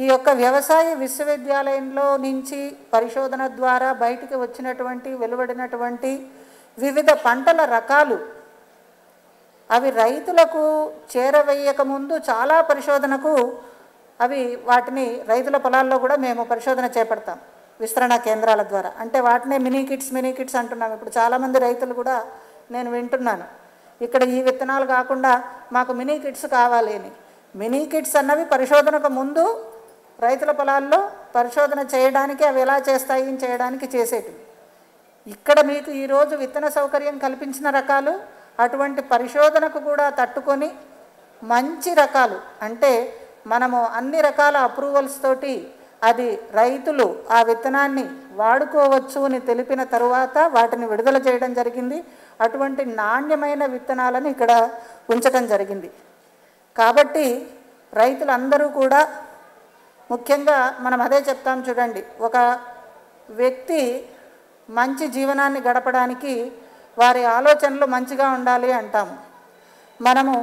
ఈ యొక్క వ్యవసాయ విశ్వవిద్యాలయంలో నుంచి పరిశోధన ద్వారా బయటికి వచ్చినటువంటి వెలువడినటువంటి వివిధ పంటల రకాలు అవి రైతులకు చేరవేయక ముందు చాలా పరిశోధనకు అవి వాటిని రైతుల పొలాల్లో కూడా మేము పరిశోధన చేపడతాం విస్తరణ కేంద్రాల ద్వారా. అంటే వాటినే మినీ కిట్స్ అంటున్నాం. ఇప్పుడు చాలామంది రైతులు కూడా నేను వింటున్నాను, ఇక్కడ ఈ విత్తనాలు కాకుండా మాకు మినీ కిట్స్ కావాలి అని. మినీ కిట్స్ అన్నవి పరిశోధనకు ముందు రైతుల పొలాల్లో పరిశోధన చేయడానికి అవి ఎలా చేస్తాయి అని చేయడానికి చేసేటివి. ఇక్కడ మీకు ఈరోజు విత్తన సౌకర్యం కల్పించిన రకాలు అటువంటి పరిశోధనకు కూడా తట్టుకొని మంచి రకాలు, అంటే మనము అన్ని రకాల అప్రూవల్స్ తోటి అది రైతులు ఆ విత్తనాన్ని వాడుకోవచ్చు అని తెలిపిన తరువాత వాటిని విడుదల చేయడం జరిగింది. అటువంటి నాణ్యమైన విత్తనాలను ఇక్కడ ఉంచడం జరిగింది. కాబట్టి రైతులందరూ కూడా ముఖ్యంగా మనం అదే చెప్తాం చూడండి, ఒక వ్యక్తి మంచి జీవనాన్ని గడపడానికి వారి ఆలోచనలు మంచిగా ఉండాలి అంటాము. మనము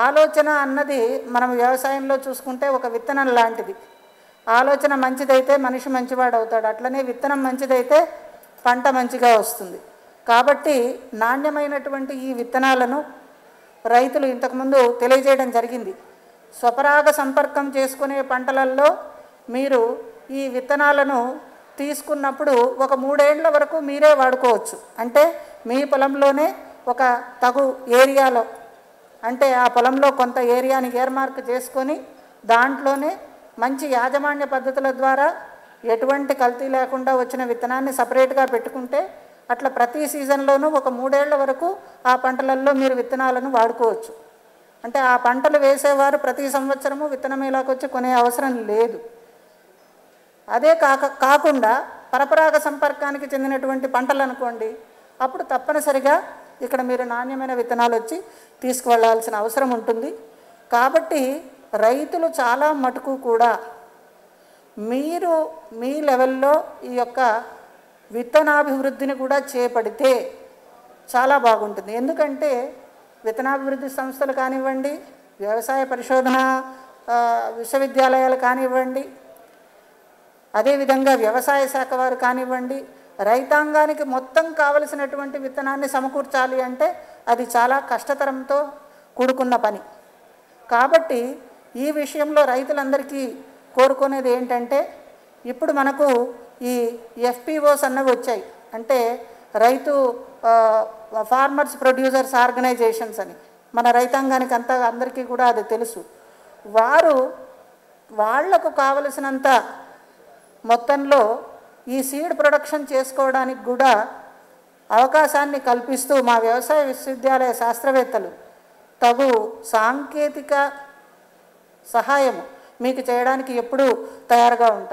ఆలోచన అన్నది మనం వ్యవసాయంలో చూసుకుంటే ఒక విత్తనం లాంటిది. ఆలోచన మంచిదైతే మనిషి మంచివాడు అవుతాడు, అట్లనే విత్తనం మంచిదైతే పంట మంచిగా వస్తుంది. కాబట్టి నాణ్యమైనటువంటి ఈ విత్తనాలను రైతులు ఇంతకుముందు తెలియజేయడం జరిగింది. స్వపరాగ సంపర్కం చేసుకునే పంటలలో మీరు ఈ విత్తనాలను తీసుకున్నప్పుడు ఒక 3 ఏళ్ల వరకు మీరే వాడుకోవచ్చు. అంటే మీ పొలంలోనే ఒక తగు ఏరియాలో, అంటే ఆ పొలంలో కొంత ఏరియాని ఏర్మార్క్ చేసుకొని దాంట్లోనే మంచి యాజమాన్య పద్ధతుల ద్వారా ఎటువంటి కల్తీ లేకుండా వచ్చిన విత్తనాన్ని సపరేట్గా పెట్టుకుంటే అట్లా ప్రతి సీజన్లోనూ ఒక 3 ఏళ్ల వరకు ఆ పంటలలో మీరు విత్తనాలను వాడుకోవచ్చు. అంటే ఆ పంటలు వేసేవారు ప్రతి సంవత్సరము విత్తనమేలాకి వచ్చి కొనే అవసరం లేదు. అదే కాకుండా పరపరాగ సంపర్కానికి చెందినటువంటి పంటలు అనుకోండి, అప్పుడు తప్పనిసరిగా ఇక్కడ మీరు నాణ్యమైన విత్తనాలు వచ్చి తీసుకువెళ్ళాల్సిన అవసరం ఉంటుంది. కాబట్టి రైతులు చాలా మటుకు కూడా మీరు మీ లెవెల్లో ఈ యొక్క విత్తనాభివృద్ధిని కూడా చేపడితే చాలా బాగుంటుంది. ఎందుకంటే విత్తనాభివృద్ధి సంస్థలు కానివ్వండి, వ్యవసాయ పరిశోధన విశ్వవిద్యాలయాలు కానివ్వండి, అదేవిధంగా వ్యవసాయ శాఖ వారు కానివ్వండి, రైతాంగానికి మొత్తం కావలసినటువంటి విత్తనాన్ని సమకూర్చాలి అంటే అది చాలా కష్టతరంతో కూడుకున్న పని. కాబట్టి ఈ విషయంలో రైతులందరికీ కోరుకునేది ఏంటంటే, ఇప్పుడు మనకు ఈ FPOs అన్నవి వచ్చాయి. అంటే రైతు ఫార్మర్స్ ప్రొడ్యూసర్స్ ఆర్గనైజేషన్స్ అని, మన రైతాంగానికి అందరికీ కూడా అది తెలుసు. వాళ్లకు కావలసినంత మొత్తంలో ఈ సీడ్ ప్రొడక్షన్ చేసుకోవడానికి కూడా అవకాశాన్ని కల్పిస్తూ మా వ్యవసాయ విశ్వవిద్యాలయ శాస్త్రవేత్తలు తగు సాంకేతిక సహాయం మీకు చేయడానికి ఎప్పుడూ తయారుగా ఉంటారు.